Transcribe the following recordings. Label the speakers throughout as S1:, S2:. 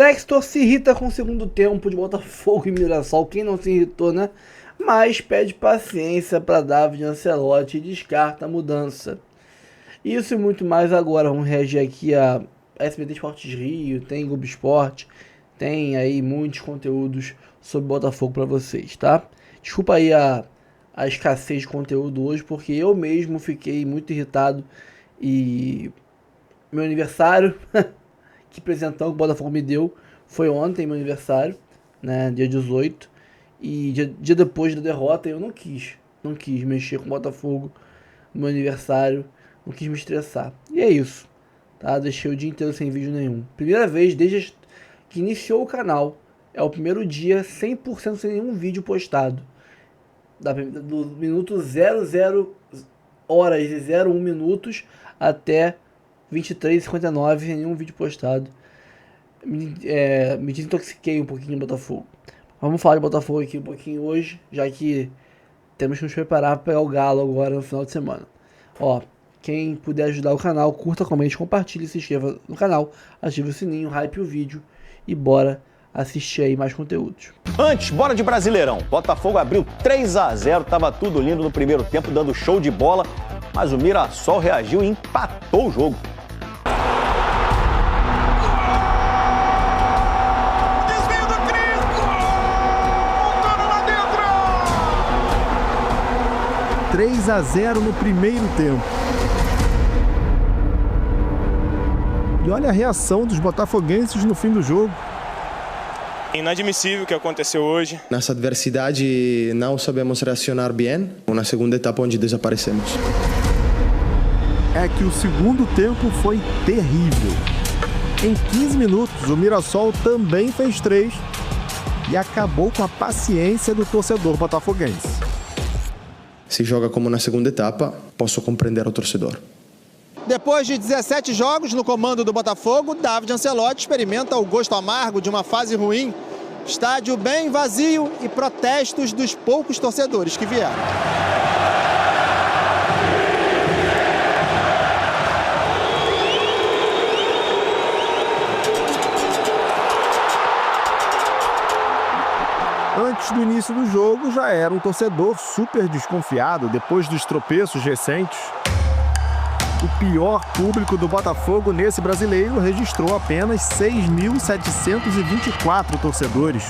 S1: Textor se irrita com o segundo tempo de Botafogo e Mirassol. Quem não se irritou, né? Mas pede paciência para David Ancelotti e descarta a mudança. Isso e muito mais agora. Vamos reagir aqui a SBT Esportes Rio, tem Globo Esporte, tem aí muitos conteúdos sobre Botafogo para vocês, tá? Desculpa aí a escassez de conteúdo hoje, porque eu mesmo fiquei muito irritado e meu aniversário, que presentão que o Botafogo me deu, foi ontem meu aniversário, né, dia 18, e dia depois da derrota eu não quis mexer com o Botafogo no meu aniversário, não quis me estressar, e é isso, tá? Deixei o dia inteiro sem vídeo nenhum, primeira vez desde que iniciou o canal, é o primeiro dia 100% sem nenhum vídeo postado, do minuto 00 horas e 01 minutos até 23h59 sem nenhum vídeo postado. Me desintoxiquei um pouquinho do Botafogo. Vamos falar de Botafogo aqui um pouquinho hoje, já que temos que nos preparar para pegar o Galo agora no final de semana. Ó, quem puder ajudar o canal, curta, comente, compartilhe, se inscreva no canal, ative o sininho, hype o vídeo e bora assistir aí mais conteúdos.
S2: Antes, bora de Brasileirão. Botafogo abriu 3-0, tava tudo lindo no primeiro tempo, dando show de bola, mas o Mirassol reagiu e empatou o jogo.
S3: Desvio do Cris! Voltando lá dentro!
S4: 3-0 no primeiro tempo. E olha a reação dos botafoguenses no fim do jogo.
S5: Inadmissível o que aconteceu hoje.
S6: Nessa adversidade não sabemos reacionar bem. Uma segunda etapa onde desaparecemos.
S4: É que o segundo tempo foi terrível. Em 15 minutos, o Mirassol também fez 3 e acabou com a paciência do torcedor botafoguense.
S6: Se joga como na segunda etapa, posso compreender o torcedor.
S7: Depois de 17 jogos no comando do Botafogo, David Ancelotti experimenta o gosto amargo de uma fase ruim. Estádio bem vazio e protestos dos poucos torcedores que vieram.
S4: Antes do início do jogo, já era um torcedor super desconfiado depois dos tropeços recentes. O pior público do Botafogo nesse brasileiro registrou apenas 6.724 torcedores.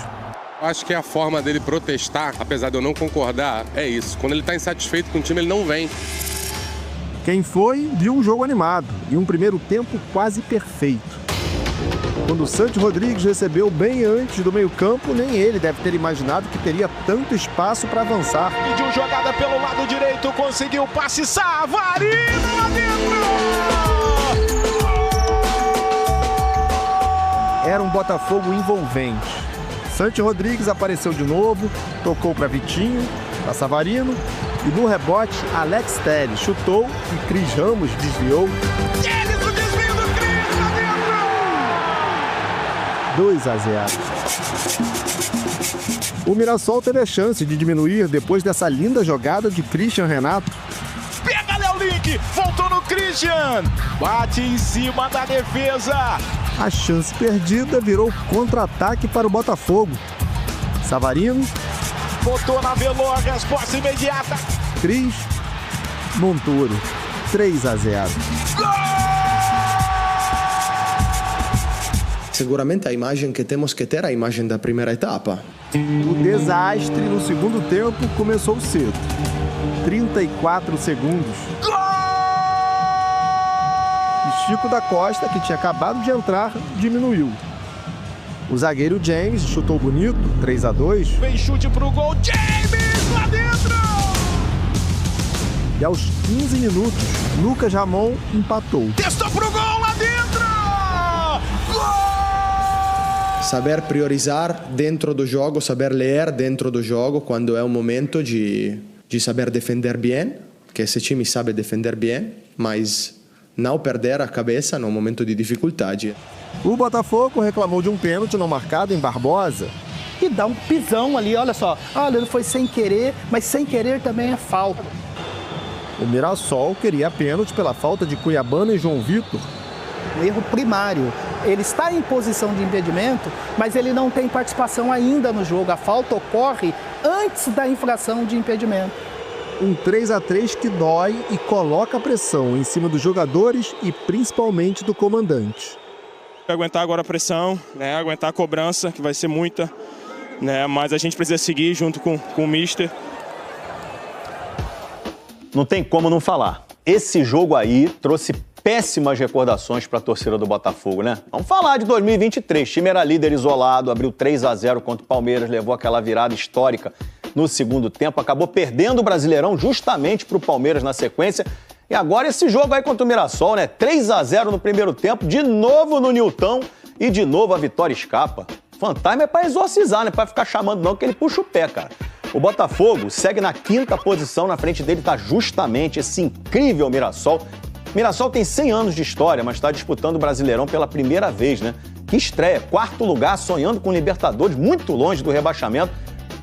S8: Acho que é a forma dele protestar, apesar de eu não concordar, é isso. Quando ele está insatisfeito com o time, ele não vem.
S4: Quem foi, viu um jogo animado e um primeiro tempo quase perfeito. Quando o Santi Rodrigues recebeu bem antes do meio-campo, nem ele deve ter imaginado que teria tanto espaço para avançar.
S3: Pediu jogada pelo lado direito, conseguiu o passe, Savarino lá dentro!
S4: Era um Botafogo envolvente. Santi Rodrigues apareceu de novo, tocou para Vitinho, para Savarino e no rebote Alex Telles chutou e Cris Ramos desviou. 2-0. O Mirassol teve a chance de diminuir depois dessa linda jogada de Christian Renato.
S3: Pega Léo Link, voltou no Christian, bate em cima da defesa.
S4: A chance perdida virou contra-ataque para o Botafogo. Savarino,
S3: Botou na Veló, resposta imediata.
S4: Cris, Montoro, 3-0.
S6: Seguramente a imagem que temos que ter é a imagem da primeira etapa.
S4: O desastre no segundo tempo começou cedo. 34 segundos. E Chico da Costa, que tinha acabado de entrar, diminuiu. O zagueiro James chutou bonito, 3-2.
S3: Vem chute pro gol, James lá dentro!
S4: E aos 15 minutos, Lucas Ramon empatou.
S3: Testou pro gol lá dentro! Gol!
S6: Saber priorizar dentro do jogo, saber ler dentro do jogo quando é o momento de saber defender bem, que esse time sabe defender bem, mas não perder a cabeça no momento de dificuldade.
S4: O Botafogo reclamou de um pênalti não marcado em Barbosa.
S9: E dá um pisão ali, olha só. Olha, ele foi sem querer, mas sem querer também é falta.
S4: O Mirassol queria pênalti pela falta de Cuiabano e João Vitor.
S9: Um erro primário. Ele está em posição de impedimento, mas ele não tem participação ainda no jogo. A falta ocorre antes da infração de impedimento.
S4: Um 3-3 que dói e coloca pressão em cima dos jogadores e principalmente do comandante.
S5: Aguentar agora a pressão, né? Aguentar a cobrança, que vai ser muita, né? Mas a gente precisa seguir junto com o mister.
S2: Não tem como não falar. Esse jogo aí trouxe péssimas recordações para a torcida do Botafogo, né? Vamos falar de 2023. O time era líder isolado, abriu 3-0 contra o Palmeiras, levou aquela virada histórica no segundo tempo, acabou perdendo o Brasileirão justamente para o Palmeiras na sequência. E agora esse jogo aí contra o Mirassol, né? 3-0 no primeiro tempo, de novo no Nilton e de novo a vitória escapa. Fantasma é para exorcizar, não é para ficar chamando não, que ele puxa o pé, cara. O Botafogo segue na 5ª posição, na frente dele está justamente esse incrível Mirassol. Mirassol tem 100 anos de história, mas está disputando o Brasileirão pela primeira vez, né? Que estreia, 4º lugar, sonhando com Libertadores, muito longe do rebaixamento.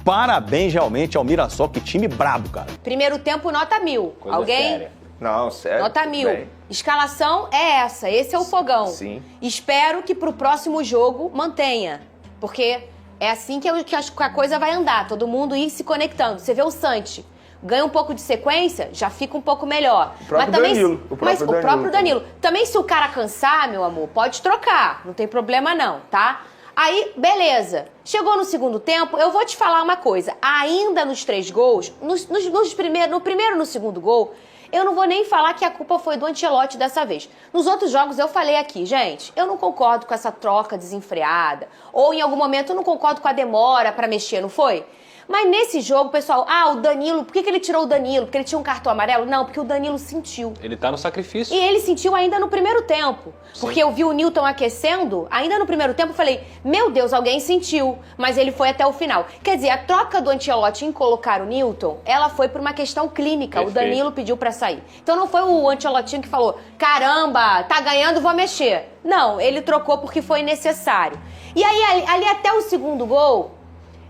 S2: Parabéns realmente ao Mirassol, que time brabo, cara.
S10: Primeiro tempo, nota 1000.
S11: Coisa
S10: Alguém?
S11: Séria. Não, sério.
S10: Nota 1000.
S11: Bem.
S10: Escalação é essa, esse é o fogão.
S11: Sim.
S10: Espero que pro próximo jogo mantenha, porque é assim que a coisa vai andar, todo mundo ir se conectando. Você vê o Santi, ganha um pouco de sequência, já fica um pouco melhor.
S11: O próprio
S10: Danilo. Também se o cara cansar, meu amor, pode trocar, não tem problema não, tá? Aí, beleza. Chegou no segundo tempo, eu vou te falar uma coisa. Ainda nos 3 gols, no primeiro e no segundo gol, eu não vou nem falar que a culpa foi do Ancelotti dessa vez. Nos outros jogos eu falei aqui, gente, eu não concordo com essa troca desenfreada. Ou em algum momento eu não concordo com a demora pra mexer, não foi? Mas nesse jogo, pessoal, o Danilo, por que ele tirou o Danilo? Porque ele tinha um cartão amarelo? Não, porque o Danilo sentiu.
S11: Ele tá no sacrifício.
S10: E ele sentiu ainda no primeiro tempo. Sim. Porque eu vi o Nilton aquecendo, ainda no primeiro tempo eu falei, meu Deus, alguém sentiu. Mas ele foi até o final. Quer dizer, a troca do Ancelotti em colocar o Nilton, ela foi por uma questão clínica. Perfeito. O Danilo pediu pra sair. Então não foi o Ancelottinho que falou, caramba, tá ganhando, vou mexer. Não, ele trocou porque foi necessário. E aí, ali até o segundo gol,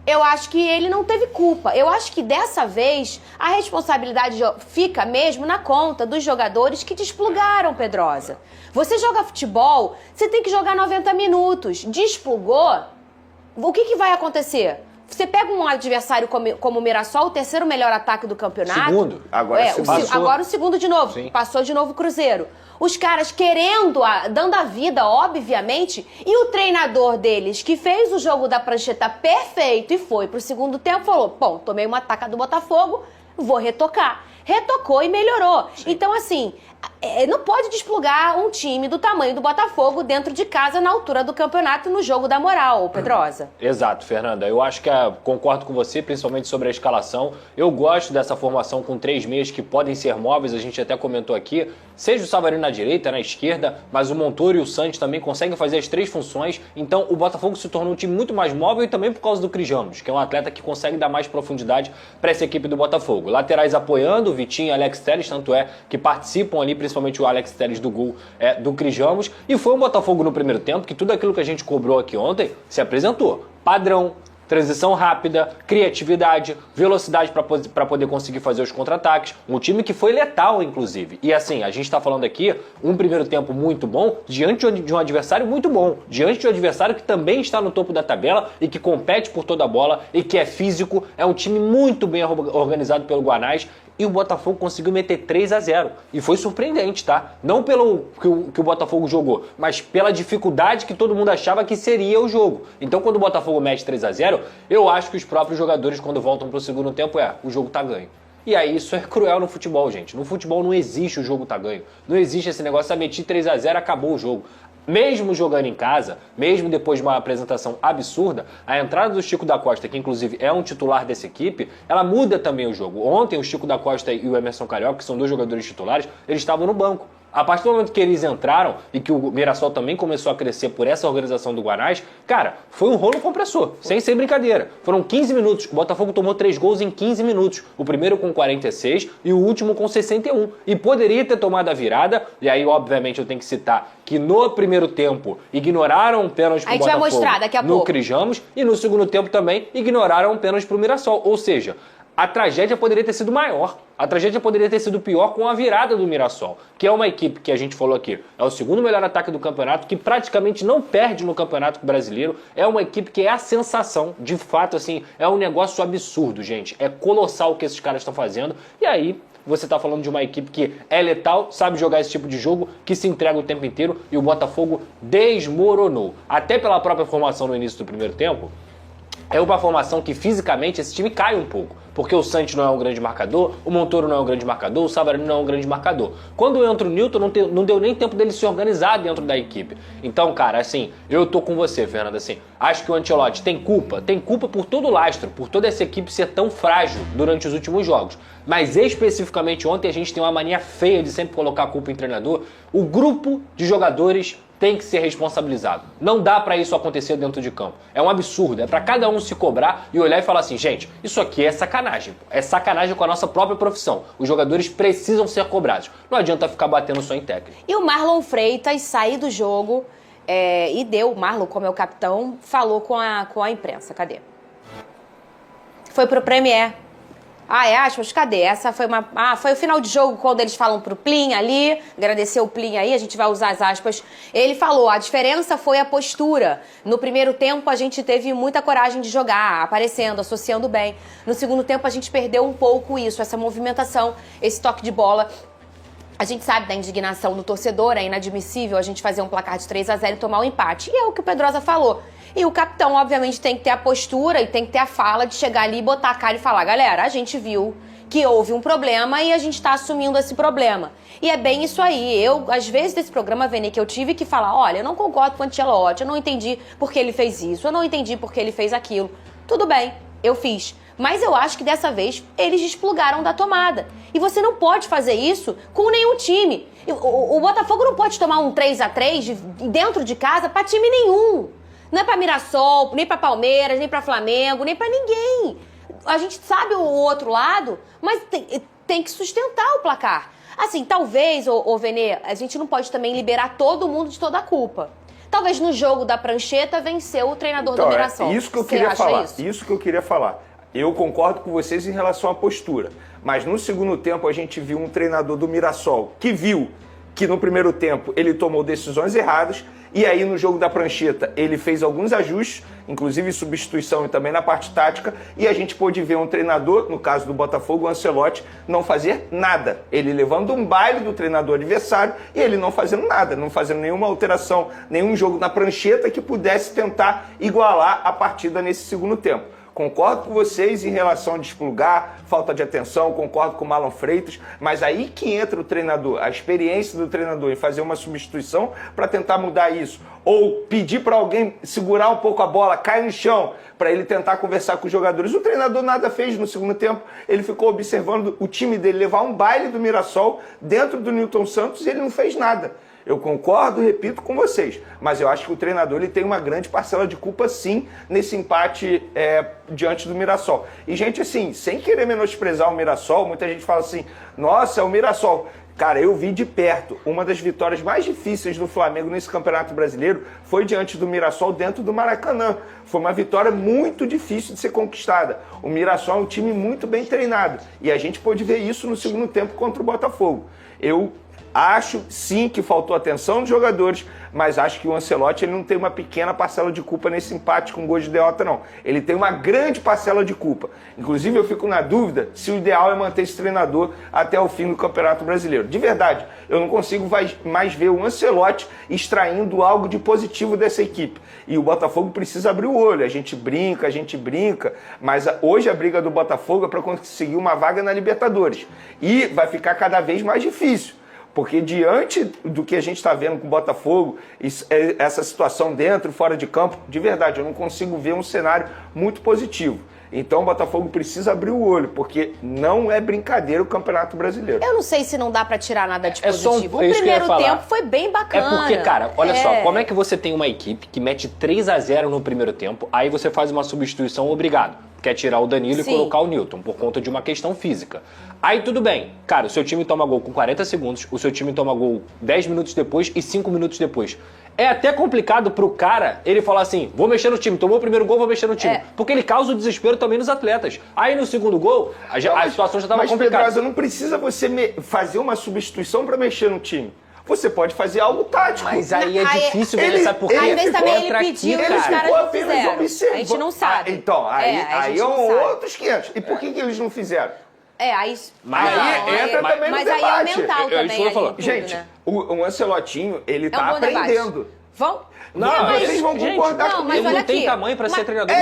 S10: eu acho que ele não teve culpa. Eu acho que dessa vez a responsabilidade fica mesmo na conta dos jogadores que desplugaram, Pedrosa. Você joga futebol, você tem que jogar 90 minutos. Desplugou, o que vai acontecer? Você pega um adversário como o Mirassol, o terceiro melhor ataque do campeonato.
S11: Segundo.
S10: Agora o segundo de novo. Sim. Passou de novo o Cruzeiro. Os caras querendo, dando a vida, obviamente, e o treinador deles, que fez o jogo da prancheta perfeito e foi pro segundo tempo, falou, bom, tomei uma ataca do Botafogo, vou retocar. Retocou e melhorou. Sim. Então, assim, não pode desplugar um time do tamanho do Botafogo dentro de casa na altura do campeonato no jogo da moral, Pedrosa.
S11: Exato, Fernanda. Eu acho que concordo com você, principalmente sobre a escalação. Eu gosto dessa formação com 3 meias que podem ser móveis, a gente até comentou aqui. Seja o Savarino na direita, na esquerda, mas o Montoro e o Santos também conseguem fazer as 3 funções. Então, o Botafogo se tornou um time muito mais móvel e também por causa do Cris Ramos, que é um atleta que consegue dar mais profundidade para essa equipe do Botafogo. Laterais apoiando, Vitinho e Alex Telles, tanto é que participam ali, principalmente o Alex Telles do gol do Cris Ramos. E foi um Botafogo no primeiro tempo que tudo aquilo que a gente cobrou aqui ontem se apresentou. Padrão, transição rápida, criatividade, velocidade para poder conseguir fazer os contra-ataques. Um time que foi letal, inclusive. E assim, a gente está falando aqui um primeiro tempo muito bom diante de um adversário muito bom. Diante de um adversário que também está no topo da tabela e que compete por toda a bola e que é físico. É um time muito bem organizado pelo Guanás. E o Botafogo conseguiu meter 3-0. E foi surpreendente, tá? Não pelo que o Botafogo jogou, mas pela dificuldade que todo mundo achava que seria o jogo. Então, quando o Botafogo mete 3-0, eu acho que os próprios jogadores, quando voltam pro segundo tempo, o jogo tá ganho. E aí, isso é cruel no futebol, gente. No futebol não existe o jogo tá ganho. Não existe esse negócio, meti 3-0, acabou o jogo. Mesmo jogando em casa, mesmo depois de uma apresentação absurda, a entrada do Chico da Costa, que inclusive é um titular dessa equipe, ela muda também o jogo. Ontem o Chico da Costa e o Emerson Carioca, que são 2 jogadores titulares, eles estavam no banco. A partir do momento que eles entraram e que o Mirassol também começou a crescer por essa organização do Guanás, cara, foi um rolo compressor, sem ser brincadeira. Foram 15 minutos, o Botafogo tomou 3 gols em 15 minutos. O primeiro com 46 e o último com 61. E poderia ter tomado a virada, e aí obviamente eu tenho que citar que no primeiro tempo ignoraram um pênalti pro Botafogo
S10: vai mostrar daqui a pouco
S11: no Cris Ramos, e no segundo tempo também ignoraram um pênalti pro Mirassol. Ou seja, a tragédia poderia ter sido maior. A tragédia poderia ter sido pior com a virada do Mirassol, que é uma equipe que a gente falou aqui, é o segundo melhor ataque do campeonato, que praticamente não perde no Campeonato Brasileiro. É uma equipe que é a sensação, de fato, assim, é um negócio absurdo, gente. É colossal o que esses caras estão fazendo. E aí, você está falando de uma equipe que é letal, sabe jogar esse tipo de jogo, que se entrega o tempo inteiro, e o Botafogo desmoronou. Até pela própria formação no início do primeiro tempo, é uma formação que fisicamente esse time cai um pouco. Porque o Santos não é um grande marcador, o Montoro não é um grande marcador, o Savarino não é um grande marcador. Quando entra o Newton, não deu nem tempo dele se organizar dentro da equipe. Então, cara, assim, eu tô com você, Fernando, assim, acho que o Ancelotti tem culpa por todo o lastro, por toda essa equipe ser tão frágil durante os últimos jogos. Mas especificamente ontem a gente tem uma mania feia de sempre colocar a culpa em treinador. O grupo de jogadores tem que ser responsabilizado. Não dá pra isso acontecer dentro de campo. É um absurdo. É pra cada um se cobrar e olhar e falar assim, gente, isso aqui é sacanagem. É sacanagem com a nossa própria profissão. Os jogadores precisam ser cobrados. Não adianta ficar batendo só em técnico.
S10: E o Marlon Freitas sair do jogo e deu, o Marlon, como é o capitão, falou com a imprensa. Cadê? Foi pro Premier. Aspas, cadê? Essa foi foi o final de jogo, quando eles falam pro Plin ali, agradecer o Plin aí, a gente vai usar as aspas. Ele falou, a diferença foi a postura. No primeiro tempo a gente teve muita coragem de jogar, aparecendo, associando bem. No segundo tempo a gente perdeu um pouco isso, essa movimentação, esse toque de bola. A gente sabe da indignação do torcedor, é inadmissível a gente fazer um placar de 3-0 e tomar um empate. E é o que o Pedrosa falou. E o capitão, obviamente, tem que ter a postura e tem que ter a fala de chegar ali, botar a cara e falar, galera, a gente viu que houve um problema e a gente tá assumindo esse problema. E é bem isso aí. Eu, às vezes, desse programa, Vene, que eu tive que falar, olha, eu não concordo com o Ancelotti, eu não entendi porque ele fez isso, eu não entendi porque ele fez aquilo. Tudo bem, eu fiz. Mas eu acho que dessa vez eles desplugaram da tomada. E você não pode fazer isso com nenhum time. O Botafogo não pode tomar um 3-3 dentro de casa pra time nenhum. Não é pra Mirassol, nem pra Palmeiras, nem pra Flamengo, nem pra ninguém. A gente sabe o outro lado, mas tem que sustentar o placar. Assim, talvez, Vene, a gente não pode também liberar todo mundo de toda a culpa. Talvez no jogo da prancheta venceu o treinador do Mirassol.
S12: Isso que eu queria falar. Isso que eu queria falar. Eu concordo com vocês em relação à postura. Mas no segundo tempo a gente viu um treinador do Mirassol que viu que no primeiro tempo ele tomou decisões erradas e aí no jogo da prancheta ele fez alguns ajustes, inclusive substituição e também na parte tática, e a gente pôde ver um treinador, no caso do Botafogo, o Ancelotti, não fazer nada. Ele levando um baile do treinador adversário e ele não fazendo nada, não fazendo nenhuma alteração, nenhum jogo na prancheta que pudesse tentar igualar a partida nesse segundo tempo. Concordo com vocês em relação a desplugar, falta de atenção, concordo com o Marlon Freitas, mas aí que entra o treinador, a experiência do treinador em fazer uma substituição para tentar mudar isso. Ou pedir para alguém segurar um pouco a bola, cair no chão, para ele tentar conversar com os jogadores. O treinador nada fez no segundo tempo, ele ficou observando o time dele levar um baile do Mirassol dentro do Newton Santos e ele não fez nada. Eu concordo, repito com vocês, mas eu acho que o treinador ele tem uma grande parcela de culpa sim nesse empate diante do Mirassol. E gente, assim, sem querer menosprezar o Mirassol, muita gente fala assim, nossa, é o Mirassol. Cara, eu vi de perto, uma das vitórias mais difíceis do Flamengo nesse Campeonato Brasileiro foi diante do Mirassol dentro do Maracanã. Foi uma vitória muito difícil de ser conquistada. O Mirassol é um time muito bem treinado e a gente pôde ver isso no segundo tempo contra o Botafogo. Eu acho, sim, que faltou atenção dos jogadores, mas acho que o Ancelotti ele não tem uma pequena parcela de culpa nesse empate com gol de derrota, não. Ele tem uma grande parcela de culpa. Inclusive, eu fico na dúvida se o ideal é manter esse treinador até o fim do Campeonato Brasileiro. De verdade, eu não consigo mais ver o Ancelotti extraindo algo de positivo dessa equipe. E o Botafogo precisa abrir o olho. A gente brinca, mas hoje a briga do Botafogo é para conseguir uma vaga na Libertadores. E vai ficar cada vez mais difícil. Porque diante do que a gente está vendo com o Botafogo, essa situação dentro e fora de campo, de verdade, eu não consigo ver um cenário muito positivo. Então o Botafogo precisa abrir o olho, porque não é brincadeira o Campeonato Brasileiro.
S10: Eu não sei se não dá pra tirar nada de positivo. O primeiro tempo foi bem bacana.
S11: É porque, cara, olha só, como é que você tem uma equipe que mete 3-0 no primeiro tempo, aí você faz uma substituição, obrigado. Quer tirar o Danilo e colocar o Newton, por conta de uma questão física. Aí tudo bem, cara, o seu time toma gol com 40 segundos, o seu time toma gol 10 minutos depois e 5 minutos depois. É até complicado pro cara ele falar assim, vou mexer no time, tomou o primeiro gol, vou mexer no time. Porque ele causa o desespero também nos atletas. Aí no segundo gol, a situação já estava complicada.
S12: Mas, Pedrosa, não precisa você fazer uma substituição para mexer no time. Você pode fazer algo tático.
S11: Mas aí é difícil ver, sabe por quê?
S10: Às vezes também ele pediu e os caras não fizeram. A gente não sabe.
S12: Então, aí é outros 500. E por que eles não fizeram?
S10: Aí
S12: entra também no debate.
S10: Aí é mental também.
S12: Gente, o Ancelotinho, ele tá aprendendo.
S10: Vão?
S12: Vocês vão concordar comigo.
S11: Ele não tem tamanho pra ser treinador.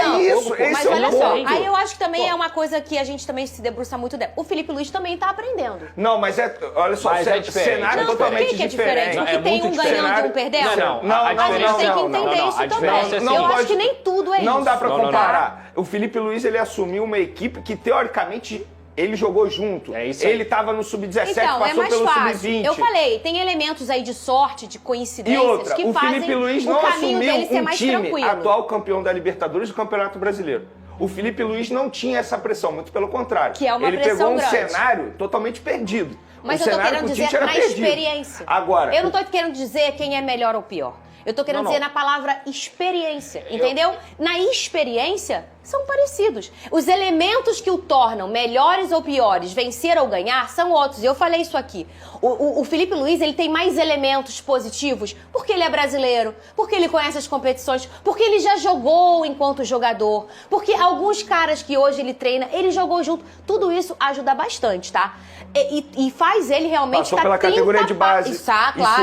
S10: Mas olha só, aí eu acho que também é uma coisa que a gente também se debruça muito dela. O Felipe Luiz também tá aprendendo.
S12: Não, mas olha só, cenário totalmente diferente.
S10: Porque tem um ganhando e um perdendo?
S12: Não,
S10: a gente tem que entender isso também. Eu acho que nem tudo é isso.
S12: Não dá pra comparar. O Felipe Luiz, ele assumiu uma equipe que, teoricamente, ele jogou junto. Ele estava no Sub-17,
S10: então,
S12: passou pelo Sub-20.
S10: Eu falei, tem elementos aí de sorte, de coincidências que fazem
S12: Felipe Luiz não
S10: o caminho
S12: assumiu
S10: dele ser
S12: um
S10: mais
S12: time
S10: tranquilo.
S12: Atual campeão da Libertadores e do Campeonato Brasileiro. O Felipe Luiz não tinha essa pressão, muito pelo contrário.
S10: Que é uma
S12: ele
S10: pressão
S12: pegou um
S10: grande.
S12: cenário totalmente perdido.
S10: Mas eu tô querendo dizer na experiência.
S12: Agora,
S10: eu não tô querendo dizer quem é melhor ou pior. Eu tô querendo dizer na palavra experiência, entendeu? Na experiência, são parecidos. Os elementos que o tornam melhores ou piores, vencer ou ganhar, são outros. E eu falei isso aqui. O Felipe Luiz, ele tem mais elementos positivos porque ele é brasileiro, porque ele conhece as competições, porque ele já jogou enquanto jogador, porque alguns caras que hoje ele treina, ele jogou junto. Tudo isso ajuda bastante, tá? E faz ele realmente
S12: passou pela categoria de base.
S10: Isso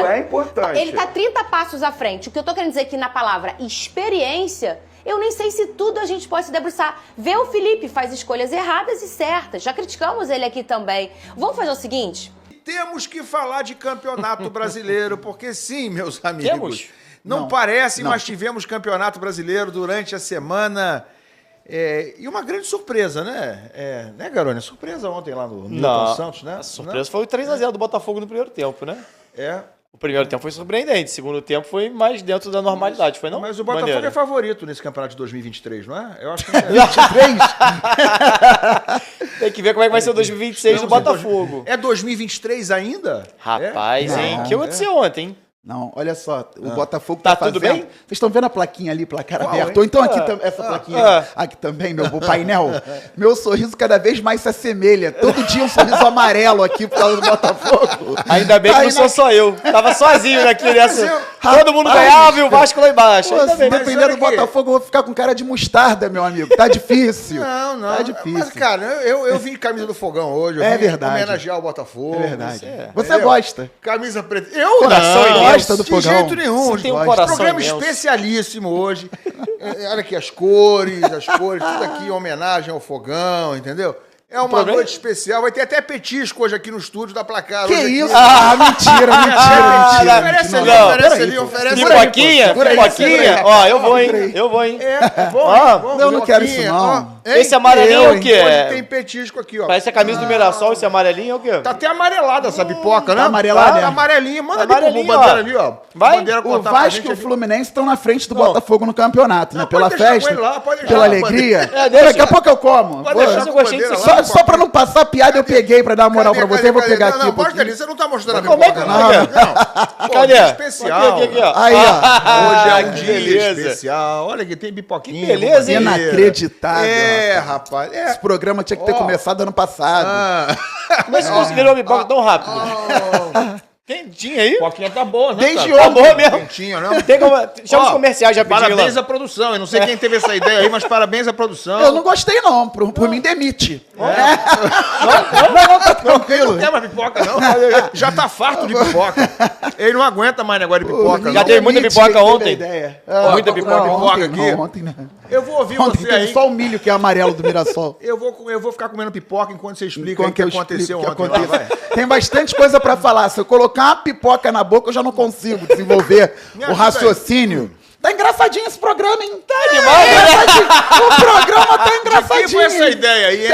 S10: é
S12: importante.
S10: Ele tá 30 passos à frente. O que eu tô querendo dizer é que na palavra experiência, eu nem sei se tudo a gente pode se debruçar. Vê o Felipe, faz escolhas erradas e certas. Já criticamos ele aqui também. Vamos fazer o seguinte?
S13: Temos que falar de campeonato brasileiro, porque sim, meus amigos. Não parece, mas tivemos campeonato brasileiro durante a semana. E uma grande surpresa, né? Né, Garone? Surpresa ontem lá no Newton Santos, né?
S14: A surpresa foi o 3-0 do Botafogo no primeiro tempo, né?
S13: O
S14: primeiro tempo foi surpreendente, o segundo tempo foi mais dentro da normalidade, foi não?
S13: Mas o Botafogo é favorito nesse campeonato de 2023, não é? Eu acho que é
S14: 23. Tem que ver como é que vai ser o 2026 do Botafogo.
S13: É 2023 ainda?
S14: Rapaz, hein? O que aconteceu ontem, hein?
S15: Não, olha só, o Botafogo tá fazendo...
S14: tudo bem?
S15: Vocês estão vendo a plaquinha ali, placar aberto? Ou então aqui essa plaquinha aqui também, o painel. Meu sorriso cada vez mais se assemelha. Todo dia um sorriso amarelo aqui por causa do Botafogo.
S14: Ainda bem que não sou só eu. Tava sozinho naquele... Todo mundo ganhava e o Vasco lá embaixo.
S15: Pô, dependendo do Botafogo, eu vou ficar com cara de mostarda, meu amigo. Tá difícil.
S13: Não.
S15: Tá difícil.
S13: Mas, cara, eu vi camisa do Fogão hoje. Eu vim
S15: verdade.
S13: homenagear o Botafogo.
S15: É verdade. Você gosta.
S13: Camisa preta. Eu
S15: coração
S13: não.
S15: Gosta do Fogão.
S13: De jeito nenhum.
S14: Você tem um coração
S13: programa
S14: imenso.
S13: especialíssimo hoje. Olha aqui as cores, tudo aqui em homenagem ao Fogão, entendeu? É uma noite especial. Vai ter até petisco hoje aqui no estúdio da Placar.
S15: Que
S13: hoje
S15: isso?
S13: Mentira.
S15: Oferece ali.
S14: Pipoquinha? Ó, eu vou, hein?
S15: Eu não quero isso, não.
S14: Esse amarelinho é o quê?
S13: Hoje tem petisco aqui, ó.
S14: Parece a camisa do Mirassol, esse amarelinho é o quê?
S13: Tá até amarelada essa pipoca, né?
S15: Tá amarelada?
S13: Amarelinha. Manda
S14: Amarelinho,
S13: ali pro bandeira ali, ó.
S14: Vai.
S15: O Vasco e o Fluminense estão na frente do Botafogo no campeonato, né? Pela festa, pela alegria. Daqui a pouco eu como. Só pra não passar piada, eu peguei pra dar uma moral pra você. Eu vou pegar aqui.
S13: Não, pode ali, você não tá mostrando a pipoca,
S14: não. Cadê?
S13: Especial.
S14: Aqui, ó.
S15: Aí, ó.
S13: Hoje é um dia especial. Olha aqui, tem pipoquinha.
S14: Que beleza, hein?
S15: Inacreditável.
S13: Rapaz.
S15: Esse programa tinha que ter começado ano passado.
S14: Como é que você conseguiu uma pipoca tão rápido? Quem tinha aí?
S13: A pipoquinha tá boa, né?
S15: Desde
S14: Tá boa mesmo.
S13: Quentinha, não?
S14: Tem como... Chama os comerciais já pedindo
S13: Parabéns
S14: lá.
S13: à produção. Eu não sei quem teve essa ideia aí, mas parabéns à produção.
S15: Eu não gostei, não. Por mim, demite.
S13: Não, tá tranquilo. Não quer mais pipoca, não. Já tá farto de pipoca. Ele não aguenta mais negócio de pipoca.
S14: Já teve muita pipoca ontem.
S13: Muita pipoca aqui.
S15: Ontem, né?
S13: Eu vou ouvir
S15: Ontem
S13: você
S15: teve
S13: aí.
S15: só o milho que é amarelo do Mirassol.
S13: Eu vou ficar comendo pipoca enquanto você explica o que aconteceu ontem.
S15: Tem bastante coisa pra falar. Se eu colocar uma pipoca na boca, eu já não consigo desenvolver o raciocínio. Tá engraçadinho esse programa, hein? Tá
S14: demais,
S15: O programa tá engraçadinho.
S13: Que foi essa ideia aí?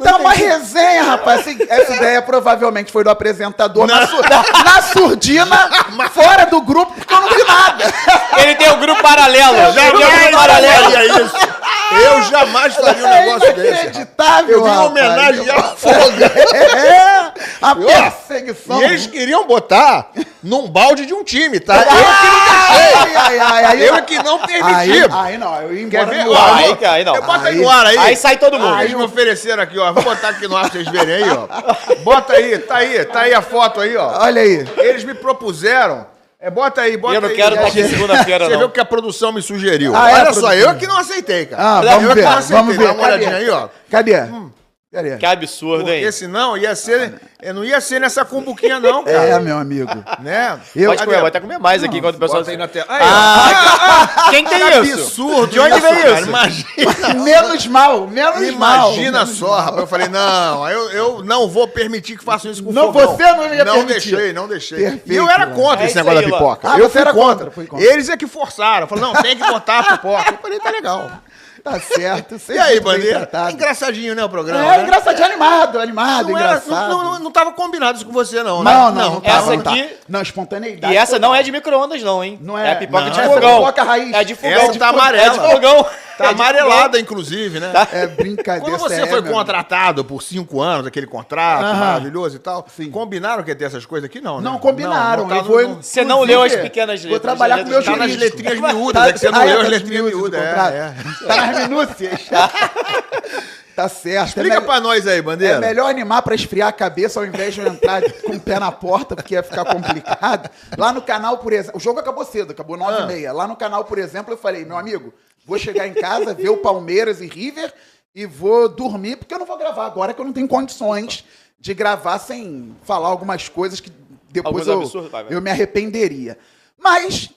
S15: Tá uma resenha, rapaz. Essa ideia provavelmente foi do apresentador na surdina, fora do grupo, porque eu não vi nada.
S14: Ele tem um grupo paralelo.
S13: Eu jamais faria um negócio desse.
S15: Inacreditável,
S13: Eu vim homenagear o Fogo.
S15: A perseguição.
S13: E eles queriam botar num balde de um time, tá? Eu que não permiti.
S15: Aí não, eu ia embora.
S13: Quer ver?
S14: Não.
S13: Bota aí no ar aí.
S14: Aí sai todo mundo.
S13: Eles me ofereceram aqui, ó. Vou botar aqui no ar pra vocês verem aí, ó. Bota aí, tá aí a foto aí, ó.
S15: Olha aí.
S13: Eles me propuseram. Bota aí, bota aí.
S14: Eu não quero estar aqui segunda-feira, não.
S13: Você viu o que a produção me sugeriu.
S15: Olha
S13: só, eu que não aceitei, cara.
S15: Vamos ver, vamos ver.
S13: Dá uma olhadinha aí, ó.
S15: Cadê?
S14: Que absurdo, hein?
S13: Porque senão não ia ser nessa cumbuquinha, não, cara.
S15: Meu amigo.
S13: Né?
S14: Vai até comer mais aqui enquanto o pessoal...
S13: Bota aí na tela.
S14: Quem tem isso?
S13: Absurdo.
S14: De onde veio isso?
S13: Imagina.
S15: Menos mal.
S13: Imagina só, rapaz. Eu falei, não, eu não vou permitir que façam isso com o fogão.
S15: Você não ia permitir.
S13: Não deixei.
S15: Perfeito,
S13: E eu era contra esse negócio da pipoca.
S15: Eu fui contra.
S13: Eles é que forçaram. Eu falei, não, tem que botar a pipoca. Eu falei, tá legal.
S15: Tá certo.
S13: E aí, Bandeira? É engraçadinho, né, o programa?
S15: É engraçadinho, animado, engraçado.
S13: Não tava combinado isso com você, não, né?
S15: Não.
S14: Essa aqui...
S15: Não, espontaneidade.
S14: E essa não é de micro-ondas, não, hein?
S15: Não é.
S14: É a pipoca de
S15: É
S14: fogão.
S15: pipoca raiz.
S14: É de fogão.
S13: Essa tá amarela.
S14: É de fogão.
S13: Tá amarelada, inclusive, né?
S15: É brincadeira.
S13: Quando você foi contratado por 5 anos, aquele contrato maravilhoso e tal, combinaram que ia ter essas coisas aqui? Não, né?
S15: Não combinaram.
S14: Você não leu as pequenas letras.
S15: Vou trabalhar com meus
S13: Tá nas letrinhas miúdas, é que você não leu as letrinhas miúdas.
S15: Tá nas minúcias. Tá certo.
S13: Explica pra nós aí, Bandeira.
S15: É melhor animar pra esfriar a cabeça ao invés de eu entrar com o pé na porta, porque ia ficar complicado. Lá no canal, por exemplo, o jogo acabou cedo, acabou 9h30. Lá no canal, por exemplo, eu falei, meu amigo, vou chegar em casa, ver o Palmeiras e River e vou dormir, porque eu não vou gravar agora, que eu não tenho condições de gravar sem falar algumas coisas que depois eu me arrependeria. Mas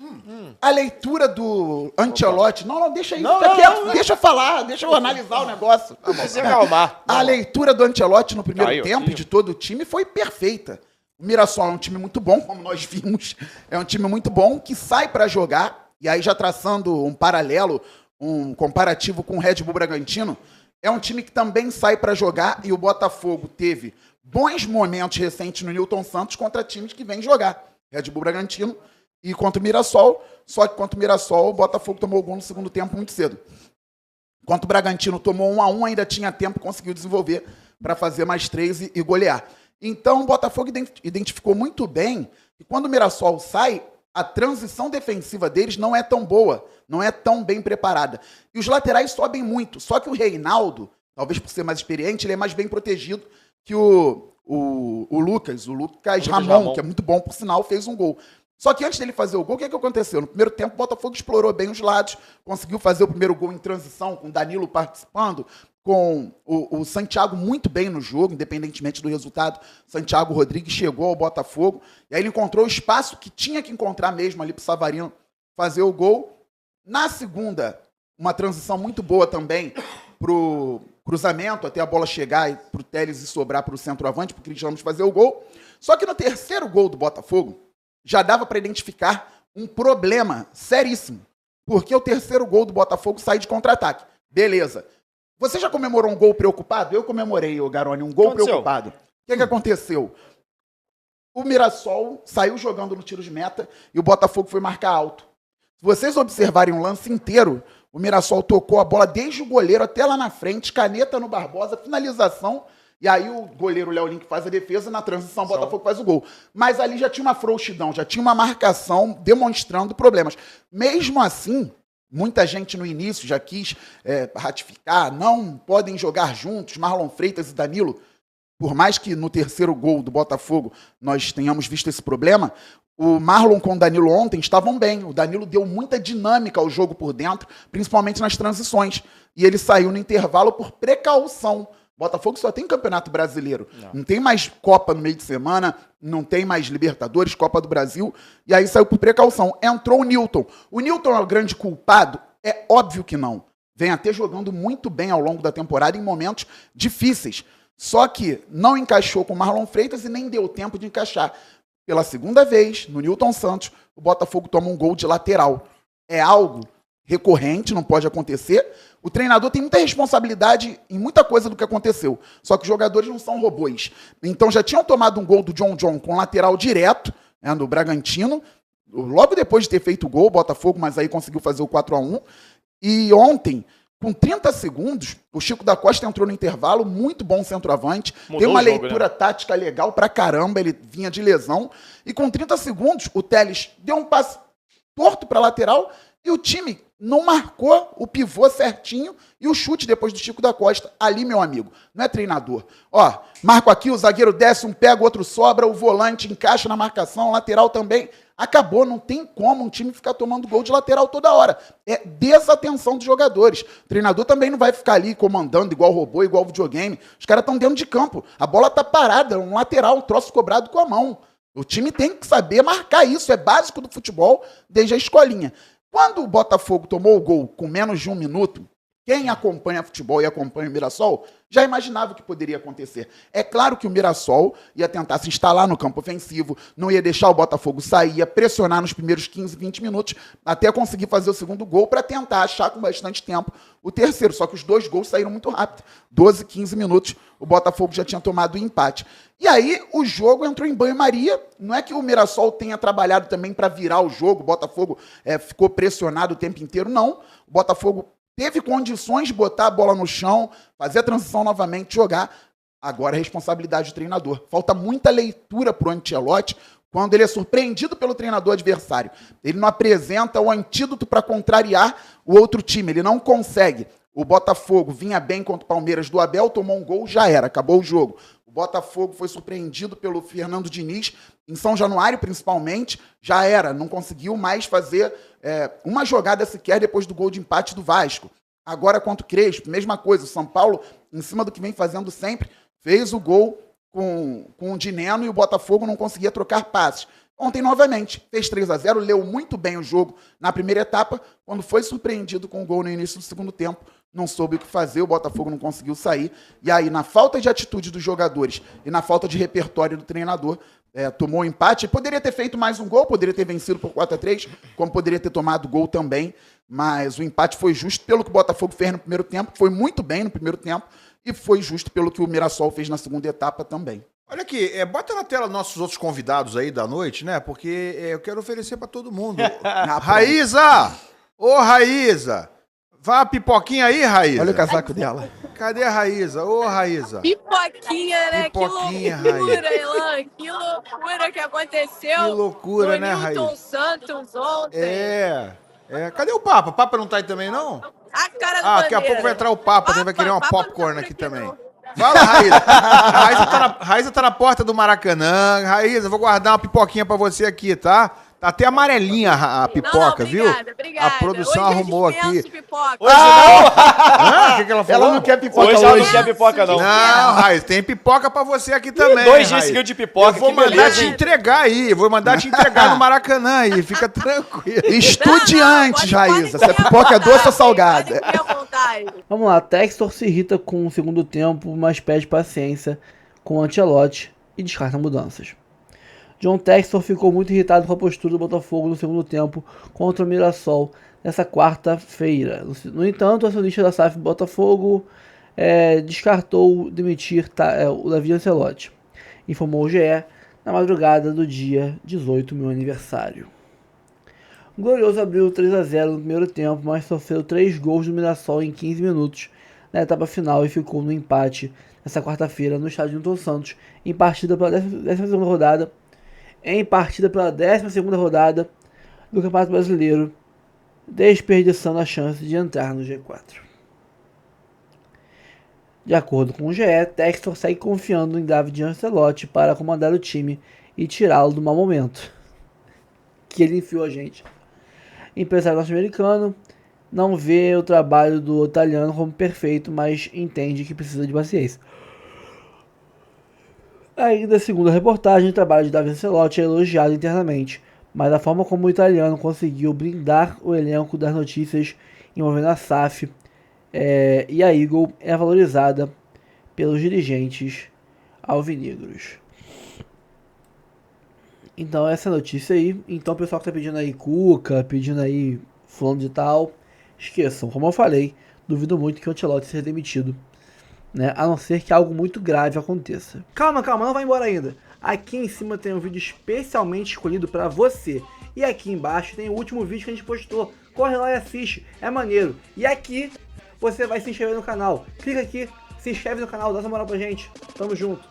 S15: a leitura do Ancelotti... Não, deixa aí, fica quieto, deixa eu falar, deixa eu analisar o negócio.
S14: Se acalmar.
S15: A leitura do Ancelotti no primeiro tempo de todo o time foi perfeita. O Mirassol é um time muito bom, como nós vimos. É um time muito bom que sai para jogar. E aí já traçando um paralelo, um comparativo com o Red Bull Bragantino, é um time que também sai para jogar e o Botafogo teve bons momentos recentes no Newton Santos contra times que vêm jogar. Red Bull Bragantino e contra o Mirassol, só que contra o Mirassol o Botafogo tomou o gol no segundo tempo muito cedo. Enquanto o Bragantino tomou 1-1, ainda tinha tempo, conseguiu desenvolver para fazer mais 3 e golear. Então o Botafogo identificou muito bem que quando o Mirassol sai, a transição defensiva deles não é tão boa, não é tão bem preparada. E os laterais sobem muito, só que o Reinaldo, talvez por ser mais experiente, ele é mais bem protegido que o Lucas Ramon, que é muito bom, por sinal, fez um gol. Só que antes dele fazer o gol, o que aconteceu? No primeiro tempo, o Botafogo explorou bem os lados, conseguiu fazer o primeiro gol em transição, com o Danilo participando, com o Santiago muito bem no jogo, independentemente do resultado. Santiago Rodrigues chegou ao Botafogo, e aí ele encontrou o espaço que tinha que encontrar mesmo ali para o Savarino fazer o gol. Na segunda, uma transição muito boa também para o cruzamento, até a bola chegar e para o Telles e sobrar para o centroavante, para o Cristiano fazer o gol. Só que no terceiro gol do Botafogo, já dava para identificar um problema seríssimo. Porque o terceiro gol do Botafogo sai de contra-ataque. Beleza. Você já comemorou um gol preocupado? Eu comemorei, Garoni, um gol preocupado. O que aconteceu? O Mirassol saiu jogando no tiro de meta e o Botafogo foi marcar alto. Se vocês observarem um lance inteiro, o Mirassol tocou a bola desde o goleiro até lá na frente, caneta no Barbosa, finalização. E aí o goleiro Léo Link faz a defesa, na transição o Botafogo faz o gol. Mas ali já tinha uma frouxidão, já tinha uma marcação demonstrando problemas. Mesmo assim, muita gente no início já quis ratificar, não podem jogar juntos, Marlon Freitas e Danilo. Por mais que no terceiro gol do Botafogo nós tenhamos visto esse problema, o Marlon com o Danilo ontem estavam bem. O Danilo deu muita dinâmica ao jogo por dentro, principalmente nas transições. E ele saiu no intervalo por precaução. Botafogo só tem Campeonato Brasileiro. Não tem mais Copa no meio de semana, não tem mais Libertadores, Copa do Brasil. E aí saiu por precaução. Entrou o Newton. O Newton é o grande culpado? É óbvio que não. Vem até jogando muito bem ao longo da temporada em momentos difíceis. Só que não encaixou com o Marlon Freitas e nem deu tempo de encaixar. Pela segunda vez, no Newton Santos, o Botafogo toma um gol de lateral. É algo recorrente, não pode acontecer. O treinador tem muita responsabilidade em muita coisa do que aconteceu. Só que os jogadores não são robôs. Então já tinham tomado um gol do John com lateral direto, no Bragantino. Logo depois de ter feito o gol, o Botafogo, mas aí conseguiu fazer o 4-1. E ontem, Com 30 segundos, o Chico da Costa entrou no intervalo, muito bom centroavante,
S14: Mudou
S15: tem uma
S14: o jogo,
S15: leitura tática legal pra caramba, ele vinha de lesão, e com 30 segundos, o Telles deu um passe torto pra lateral, e o time não marcou o pivô certinho e o chute depois do Chico da Costa. Ali, meu amigo, não é treinador. Ó, marco aqui, o zagueiro desce, um pega, o outro sobra, o volante encaixa na marcação, lateral também. Acabou, não tem como um time ficar tomando gol de lateral toda hora. É desatenção dos jogadores. O treinador também não vai ficar ali comandando igual robô, igual videogame. Os caras estão dentro de campo. A bola tá parada, um lateral, um troço cobrado com a mão. O time tem que saber marcar isso, é básico do futebol desde a escolinha. Quando o Botafogo tomou o gol com menos de 1 minuto, quem acompanha futebol e acompanha o Mirassol já imaginava o que poderia acontecer. É claro que o Mirassol ia tentar se instalar no campo ofensivo, não ia deixar o Botafogo sair, ia pressionar nos primeiros 15, 20 minutos até conseguir fazer o segundo gol para tentar achar com bastante tempo o terceiro. Só que os 2 gols saíram muito rápido. 12, 15 minutos, o Botafogo já tinha tomado o empate. E aí o jogo entrou em banho-maria. Não é que o Mirassol tenha trabalhado também para virar o jogo, o Botafogo ficou pressionado o tempo inteiro, não. O Botafogo teve condições de botar a bola no chão, fazer a transição novamente, jogar. Agora é responsabilidade do treinador. Falta muita leitura para o Ancelotti quando ele é surpreendido pelo treinador adversário. Ele não apresenta o antídoto para contrariar o outro time. Ele não consegue. O Botafogo vinha bem contra o Palmeiras do Abel, tomou um gol, já era, acabou o jogo. O Botafogo foi surpreendido pelo Fernando Diniz, em São Januário principalmente, já era, não conseguiu mais fazer uma jogada sequer depois do gol de empate do Vasco. Agora contra o Crespo, mesma coisa, o São Paulo, em cima do que vem fazendo sempre, fez o gol com o Dineno e o Botafogo não conseguia trocar passes. Ontem, novamente, fez 3-0, leu muito bem o jogo na primeira etapa, quando foi surpreendido com o gol no início do segundo tempo, não soube o que fazer, o Botafogo não conseguiu sair, e aí, na falta de atitude dos jogadores e na falta de repertório do treinador, tomou um empate. Poderia ter feito mais um gol, poderia ter vencido por 4-3, como poderia ter tomado gol também, mas o empate foi justo pelo que o Botafogo fez no primeiro tempo, foi muito bem no primeiro tempo, e foi justo pelo que o Mirassol fez na segunda etapa também.
S13: Olha aqui, bota na tela nossos outros convidados aí da noite, né? Porque eu quero oferecer pra todo mundo. Raíza! Ô, Raíza! Vá a pipoquinha aí, Raíza.
S15: Olha o casaco dela.
S13: Cadê a Raíza? Ô, Raíza.
S16: Pipoquinha, né?
S13: Pipoquinha,
S16: que loucura, Elan. Que loucura que aconteceu.
S13: Que loucura, né, Raíza?
S16: Newton Santos ontem.
S13: Cadê o Papa? O Papa não tá aí também, não?
S16: A cara do
S13: daqui a pouco vai entrar o Papa, vai querer uma popcorn aqui também. Fala, Raíza. Raíza tá na porta do Maracanã. Raíza, vou guardar uma pipoquinha pra você aqui, tá? Tá até amarelinha a pipoca, viu?
S16: Obrigada.
S13: A produção
S16: hoje
S13: arrumou aqui.
S16: Hoje
S13: não? O que ela falou?
S15: Ela não quer pipoca
S14: hoje. Ela não quer pipoca, não.
S13: Não, Raíza, tem pipoca pra você aqui também.
S14: 2 dias seguidos de pipoca.
S13: Eu vou mandar te entregar aí. Vou mandar te entregar no Maracanã aí. Fica tranquilo.
S15: Estudiantes, Raíza. Se a pipoca é doce ou salgada.
S1: Vamos lá, Textor se irrita com o segundo tempo, mas pede paciência com o Ancelotti e descarta mudanças. John Textor ficou muito irritado com a postura do Botafogo no segundo tempo contra o Mirassol nessa quarta-feira. No entanto, o acionista da SAF Botafogo descartou demitir o Davi Ancelotti. Informou o GE na madrugada do dia 18, meu aniversário. O Glorioso abriu 3-0 no primeiro tempo, mas sofreu 3 gols do Mirassol em 15 minutos na etapa final e ficou no empate nessa quarta-feira no estádio Newton Santos, em partida pela 12ª rodada. Em partida pela 12ª rodada do Campeonato Brasileiro, desperdiçando a chance de entrar no G4. De acordo com o GE, Textor segue confiando em David Ancelotti para comandar o time e tirá-lo do mau momento que ele enfiou a gente. Empresário norte-americano não vê o trabalho do italiano como perfeito, mas entende que precisa de paciência. Ainda segundo a reportagem, o trabalho de David Ancelotti é elogiado internamente, mas a forma como o italiano conseguiu blindar o elenco das notícias envolvendo a SAF e a Eagle é valorizada pelos dirigentes alvinegros. Então essa notícia aí. Então o pessoal que tá pedindo aí Cuca, pedindo aí fulano de tal, esqueçam, como eu falei, duvido muito que o Ancelotti seja demitido, né? A não ser que algo muito grave aconteça. Calma, não vai embora ainda. Aqui em cima tem um vídeo especialmente escolhido para você. E aqui embaixo tem o último vídeo que a gente postou. Corre lá e assiste, é maneiro. E aqui você vai se inscrever no canal. Clica aqui, se inscreve no canal, dá essa moral pra gente. Tamo junto.